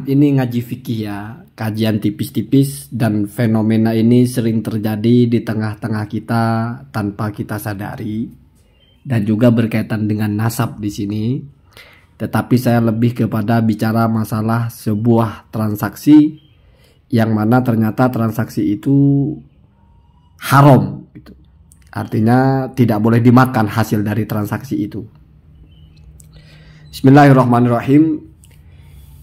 Ini ngaji fikih ya, kajian tipis-tipis, dan fenomena ini sering terjadi di tengah-tengah kita tanpa kita sadari, dan juga berkaitan dengan nasab di sini. Tetapi saya lebih kepada bicara masalah sebuah transaksi yang mana ternyata transaksi itu haram gitu. Artinya tidak boleh dimakan hasil dari transaksi itu. Bismillahirrahmanirrahim.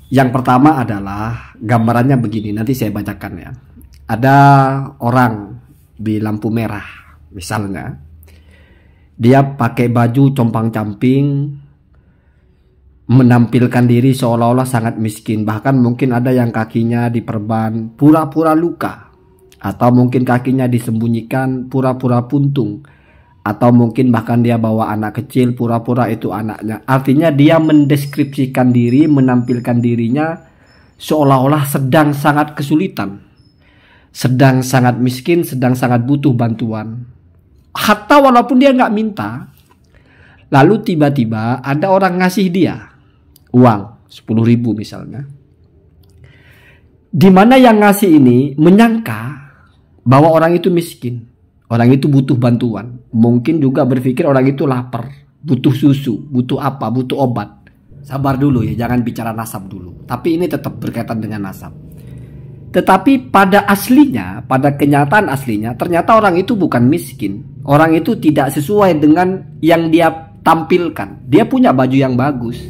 Yang pertama adalah gambarannya begini, nanti saya bacakan ya. Ada orang di lampu merah misalnya, dia pakai baju compang-camping, menampilkan diri seolah-olah sangat miskin. Bahkan mungkin ada yang kakinya diperban pura-pura luka, atau mungkin kakinya disembunyikan pura-pura puntung, atau mungkin bahkan dia bawa anak kecil pura-pura itu anaknya. Artinya dia mendeskripsikan diri, menampilkan dirinya seolah-olah sedang sangat kesulitan, sedang sangat miskin, sedang sangat butuh bantuan. Hatta walaupun dia nggak minta, lalu tiba-tiba ada orang ngasih dia uang 10.000 misalnya, dimana yang ngasih ini menyangka bahwa orang itu miskin, orang itu butuh bantuan. Mungkin juga berpikir orang itu lapar, butuh susu, butuh apa, butuh obat. Sabar dulu ya, jangan bicara nasab dulu. Tapi ini tetap berkaitan dengan nasab. Tetapi pada aslinya, pada kenyataan aslinya, ternyata orang itu bukan miskin. Orang itu tidak sesuai dengan yang dia tampilkan. Dia punya baju yang bagus,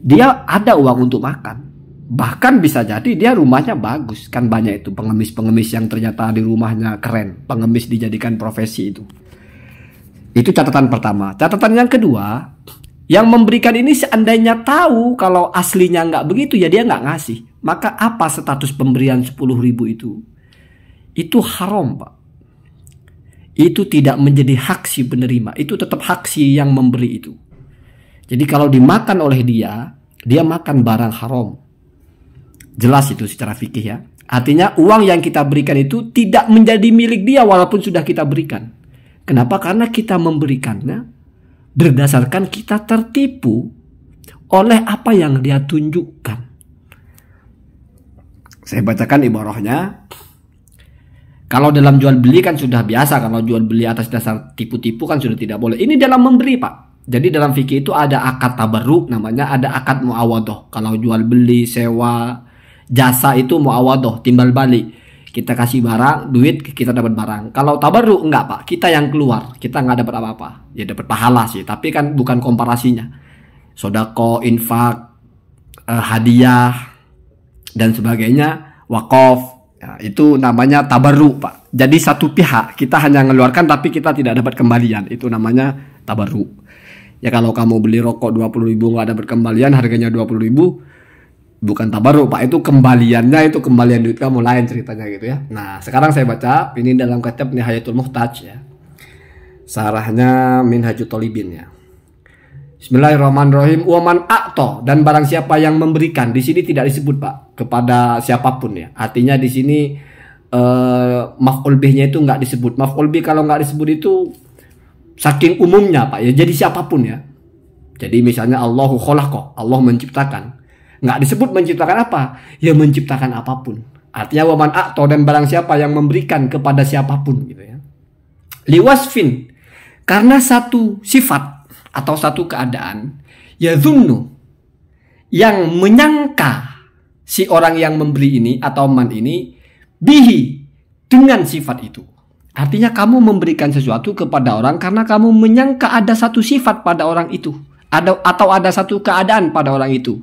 dia ada uang untuk makan. Bahkan bisa jadi dia rumahnya bagus. Kan banyak itu pengemis-pengemis yang ternyata di rumahnya keren. Pengemis dijadikan profesi itu. Itu catatan pertama. Catatan yang kedua, yang memberikan ini seandainya tahu kalau aslinya nggak begitu, ya dia nggak ngasih. Maka apa status pemberian 10.000 itu? Itu haram, Pak. Itu tidak menjadi hak si penerima. Itu tetap hak si yang memberi itu. Jadi kalau dimakan oleh dia makan barang haram. Jelas itu secara fikih ya. Artinya uang yang kita berikan itu tidak menjadi milik dia walaupun sudah kita berikan. Kenapa? Karena kita memberikannya berdasarkan kita tertipu oleh apa yang dia tunjukkan. Saya bacakan ibarahnya. Kalau dalam jual beli kan sudah biasa. Kalau jual beli atas dasar tipu-tipu kan sudah tidak boleh. Ini dalam memberi, Pak. Jadi dalam fikih itu ada akad tabarruk namanya, ada akad muawadhah. Kalau jual beli, sewa, jasa itu muawadhah, timbal balik. Kita kasih barang, duit, kita dapat barang. Kalau tabarruk enggak, Pak. Kita yang keluar, kita nggak dapat apa-apa. Ya dapat pahala sih, tapi kan bukan komparasinya. Sodako, infak, hadiah, dan sebagainya, wakaf. Ya, itu namanya tabarruk, Pak. Jadi satu pihak, kita hanya mengeluarkan tapi kita tidak dapat kembalian. Itu namanya tabarruk. Ya kalau kamu beli rokok 20.000 nggak dapat kembalian, harganya 20.000, bukan tabarruk, Pak. Itu kembaliannya, itu kembalian duit kamu, lain ceritanya gitu ya. Nah sekarang saya baca ini dalam kitab Nihayatul Muhtaj ya, sarahnya Minhajut Thalibin ya. Bismillahirrahmanirrahim. Waman a'to, dan barang siapa yang memberikan. Di sini tidak disebut, Pak, kepada siapapun ya. Artinya di sini maf'ul bihnya itu nggak disebut. Maf'ul bih kalau nggak disebut itu saking umumnya, Pak ya. Jadi siapapun ya. Jadi misalnya Allahu khalaqa, Allah menciptakan. Nggak disebut menciptakan apa? Ya menciptakan apapun. Artinya waman a'to, dan barang siapa yang memberikan kepada siapapun gitu ya. Liwasfin, karena satu sifat atau satu keadaan, ya zunnu, yang menyangka si orang yang memberi ini atau man ini bihi, dengan sifat itu. Artinya kamu memberikan sesuatu kepada orang karena kamu menyangka ada satu sifat pada orang itu, atau ada satu keadaan pada orang itu.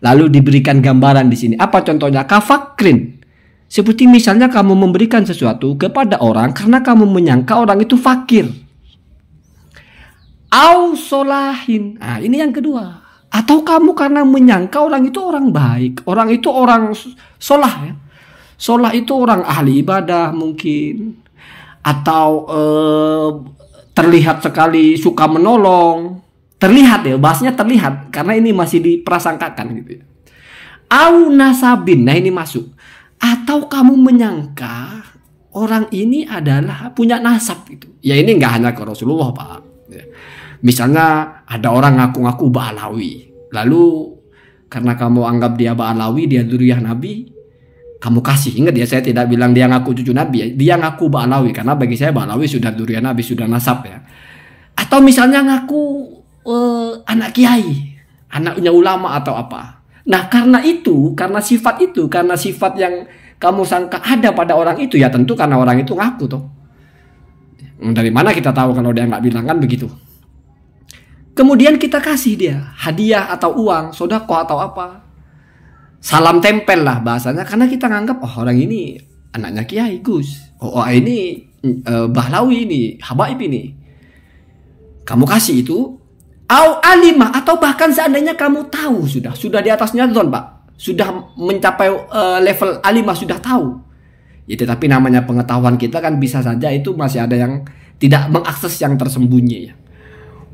Lalu diberikan gambaran di sini. Apa contohnya? Kafakrin. Seperti misalnya kamu memberikan sesuatu kepada orang karena kamu menyangka orang itu fakir. Au solahin. Nah, ini yang kedua. Atau kamu karena menyangka orang itu orang baik, orang itu orang solah ya. Solah itu orang ahli ibadah mungkin, atau terlihat sekali suka menolong. Terlihat ya, bahasnya terlihat karena ini masih diprasangkakan gitu ya. Au nasabin, nah ini masuk. Atau kamu menyangka orang ini adalah punya nasab gitu. Ya ini nggak hanya ke Rasulullah, Pak. Ya. Misalnya ada orang ngaku-ngaku Ba'alawi, lalu karena kamu anggap dia Ba'alawi, dia dzurriyyah Nabi, kamu kasih. Ingat ya, saya tidak bilang dia ngaku cucu Nabi ya. Dia ngaku Ba'alawi, karena bagi saya Ba'alawi sudah dzurriyyah Nabi, sudah nasab ya. Atau misalnya ngaku anak kiai, anaknya ulama atau apa. Nah karena itu, karena sifat yang kamu sangka ada pada orang itu, ya tentu karena orang itu ngaku toh. Dari mana kita tahu kalau dia nggak bilang, kan begitu. Kemudian kita kasih dia hadiah atau uang, sedekah atau apa. Salam tempel lah bahasanya, karena kita nganggap oh orang ini anaknya kiai Gus. Oh ini Bahlawi ini, habaib ini. Kamu kasih itu, au alimah, atau bahkan seandainya kamu tahu sudah di atasnya zon Pak. Sudah mencapai level alimah, sudah tahu. Ya, tetapi namanya pengetahuan kita kan bisa saja itu masih ada yang tidak mengakses yang tersembunyi ya.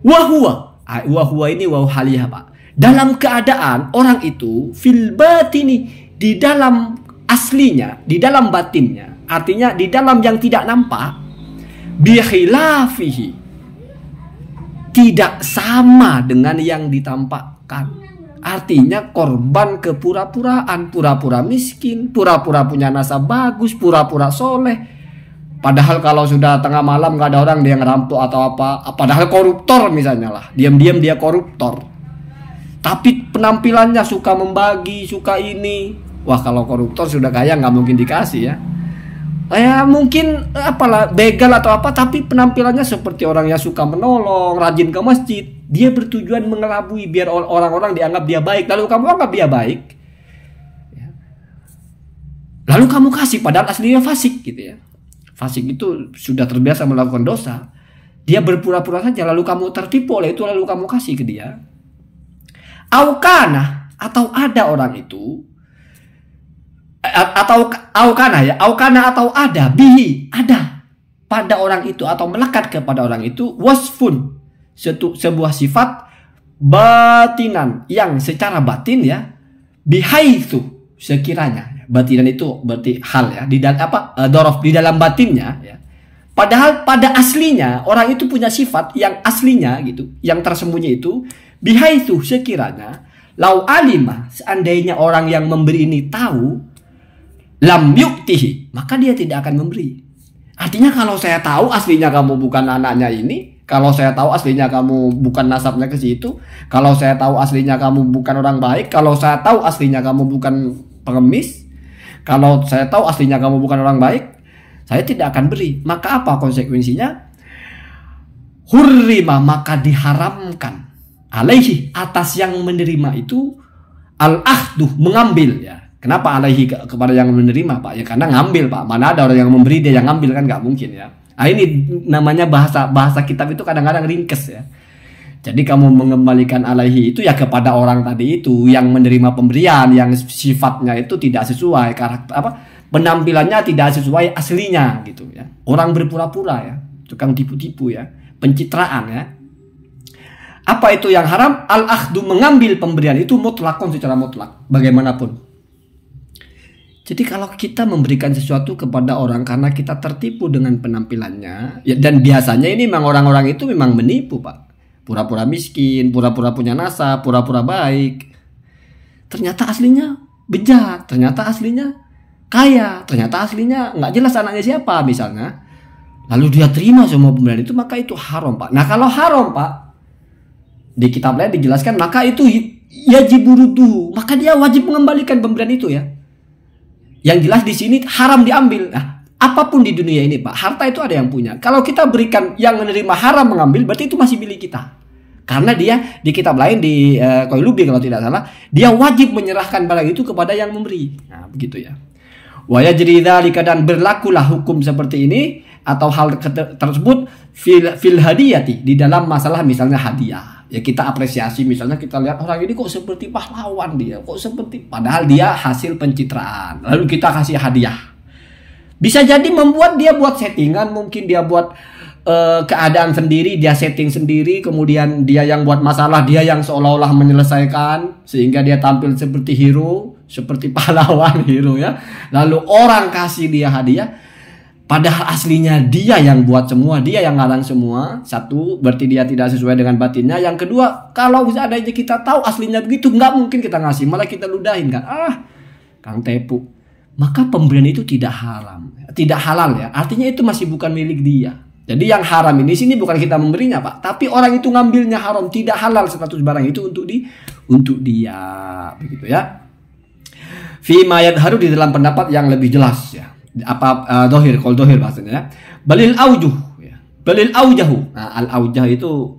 Wahwa ini waw haliyah Pak. Dalam keadaan orang itu fil batini, di dalam aslinya, di dalam batinnya, artinya di dalam yang tidak nampak, bi khilafihi, tidak sama dengan yang ditampakkan. Artinya korban kepura-puraan, pura-pura miskin, pura-pura punya nasab bagus, pura-pura soleh. Padahal kalau sudah tengah malam gak ada orang, dia ngerampok atau apa. Padahal koruptor misalnya lah, diam-diam dia koruptor. Tapi penampilannya suka membagi, suka ini. Wah kalau koruptor sudah kaya nggak mungkin dikasih ya. Ya mungkin apalah begal atau apa, tapi penampilannya seperti orang yang suka menolong, rajin ke masjid. Dia bertujuan mengelabui biar orang-orang dianggap dia baik. Lalu kamu anggap dia baik, lalu kamu kasih, padahal aslinya fasik gitu ya. Fasik itu sudah terbiasa melakukan dosa. Dia berpura-pura saja, lalu kamu tertipu oleh itu, lalu kamu kasih ke dia. Aukana, atau ada orang itu, atau aukana ya, aukana atau ada, bihi, ada pada orang itu atau melekat kepada orang itu, wasfun, sebuah sifat batinan yang secara batin ya, bihaitsu, sekiranya. Batinan itu berarti hal ya, di dalam apa, dorof, di dalam batinnya ya. Padahal pada aslinya orang itu punya sifat yang aslinya gitu, yang tersembunyi itu, bihaitsu, sekiranya, lau alimah, seandainya orang yang memberi ini tahu, lam yuktihi, maka dia tidak akan memberi. Artinya kalau saya tahu aslinya kamu bukan anaknya ini, kalau saya tahu aslinya kamu bukan nasabnya ke situ, kalau saya tahu aslinya kamu bukan orang baik, kalau saya tahu aslinya kamu bukan pengemis, kalau saya tahu aslinya kamu bukan orang baik, saya tidak akan beri. Maka apa konsekuensinya? Hurrima, maka diharamkan, alaihi, atas yang menerima itu, al-ahdu, mengambil ya. Kenapa alaihi kepada yang menerima Pak? Ya karena ngambil Pak. Mana ada orang yang memberi dia yang ngambil, kan nggak mungkin ya. Nah, ini namanya bahasa kitab itu kadang-kadang ringkes ya. Jadi kamu mengembalikan alaihi itu ya kepada orang tadi itu yang menerima pemberian, yang sifatnya itu tidak sesuai karakter apa, penampilannya tidak sesuai aslinya gitu ya. Orang berpura-pura ya, tukang tipu-tipu ya, pencitraan ya. Apa itu yang haram? Al-akhdu, mengambil pemberian itu mutlakon, secara mutlak, bagaimanapun. Jadi kalau kita memberikan sesuatu kepada orang karena kita tertipu dengan penampilannya ya, dan biasanya ini memang orang-orang itu memang menipu Pak. Pura-pura miskin, pura-pura punya nasab, pura-pura baik. Ternyata aslinya bejat, ternyata aslinya kaya, ternyata aslinya nggak jelas anaknya siapa misalnya. Lalu dia terima semua pemberian itu, maka itu haram Pak. Nah kalau haram Pak, di kitab lain dijelaskan, maka itu yajiburudu, maka dia wajib mengembalikan pemberian itu ya. Yang jelas di sini haram diambil. Nah, apapun di dunia ini Pak, harta itu ada yang punya. Kalau kita berikan yang menerima haram mengambil, berarti itu masih milik kita. Karena dia di kitab lain, di Qailubi kalau tidak salah, dia wajib menyerahkan barang itu kepada yang memberi. Nah, begitu ya. Wa yajri dzalika, dan berlakulah hukum seperti ini atau hal tersebut fil hadiyati, di dalam masalah misalnya hadiah. Ya kita apresiasi, misalnya kita lihat orang ini kok seperti pahlawan dia, kok seperti, padahal dia hasil pencitraan. Lalu kita kasih hadiah. Bisa jadi membuat dia buat settingan, mungkin dia buat keadaan sendiri, dia setting sendiri, kemudian dia yang buat masalah, dia yang seolah-olah menyelesaikan, sehingga dia tampil seperti hero, seperti pahlawan hero ya. Lalu orang kasih dia hadiah, Padahal aslinya dia yang buat semua, dia yang ngalang semua. Satu, berarti dia tidak sesuai dengan batinnya. Yang kedua, kalau seandainya kita tahu aslinya begitu, nggak mungkin kita ngasih, malah kita ludahin kan. Kang Tepu. Maka pemberian itu tidak haram, tidak halal ya. Artinya itu masih bukan milik dia. Jadi yang haram ini sini bukan kita memberinya Pak, tapi orang itu ngambilnya haram, tidak halal status barang itu untuk dia, begitu ya. Fi ma yadharu di dalam pendapat yang lebih jelas ya. Dohir, kalau dohir bahasanya ya. Balil aujuh ya. Balil aujahu. Nah, al aujah itu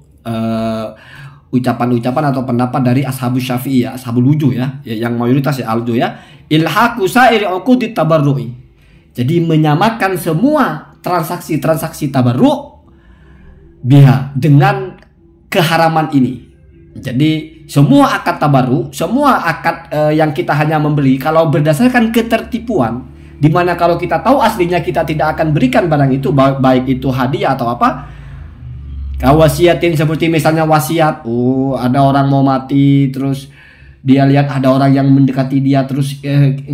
ucapan-ucapan atau pendapat dari ashabus syafi'i ya, ashabul wujuh ya, yang mayoritas ya aujuh ya. Ilhaqu sa'iri uqudit tabarru'i. Jadi menyamakan semua transaksi-transaksi tabarru' biha dengan keharaman ini. Jadi semua akad tabarru, semua akad yang kita hanya membeli kalau berdasarkan ketertipuan, di mana kalau kita tahu aslinya kita tidak akan berikan barang itu, baik itu hadiah atau apa. Wasiatin seperti misalnya wasiat, ada orang mau mati, terus dia lihat ada orang yang mendekati dia, terus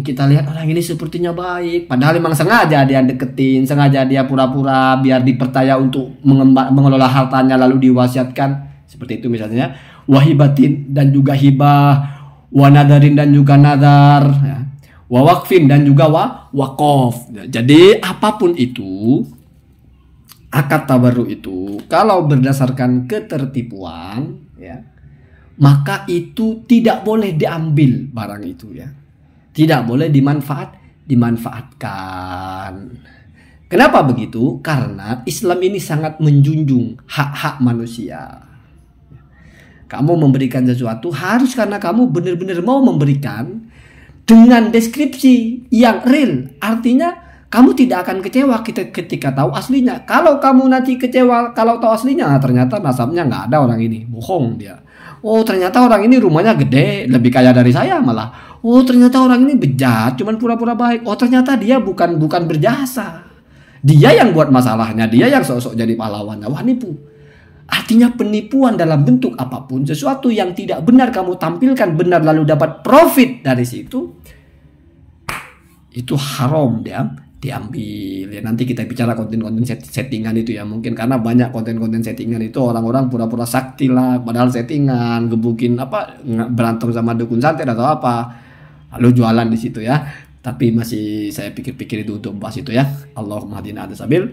kita lihat orang ini sepertinya baik, padahal memang sengaja dia deketin, sengaja dia pura-pura biar dipercaya untuk mengelola hartanya lalu diwasiatkan, seperti itu misalnya. Wahibatin dan juga hibah, wanadarin dan juga nadar ya. Wawakfin dan juga wakof. Jadi apapun itu, akad tabarru itu kalau berdasarkan ketertipuan ya, maka itu tidak boleh diambil barang itu ya. Tidak boleh dimanfaatkan. Kenapa begitu? Karena Islam ini sangat menjunjung hak-hak manusia. Kamu memberikan sesuatu harus karena kamu benar-benar mau memberikan dengan deskripsi yang real. Artinya kamu tidak akan kecewa ketika tahu aslinya. Kalau kamu nanti kecewa kalau tahu aslinya, ternyata nasabnya nggak ada orang ini, bohong dia. Oh ternyata orang ini rumahnya gede, lebih kaya dari saya malah. Oh ternyata orang ini bejat, cuman pura-pura baik. Oh ternyata dia bukan berjasa. Dia yang buat masalahnya, dia yang sok-sok jadi pahlawan. Wah nipu. Artinya penipuan dalam bentuk apapun, sesuatu yang tidak benar kamu tampilkan benar lalu dapat profit dari situ, itu haram diambil ya. Nanti kita bicara konten-konten settingan itu ya, mungkin karena banyak konten-konten settingan itu orang-orang pura-pura sakti lah, padahal settingan, gebukin apa, berantem sama dukun santet atau apa, lalu jualan di situ ya. Tapi masih saya pikir-pikir itu untuk bahas itu ya. Allahumma hadina ada sabil.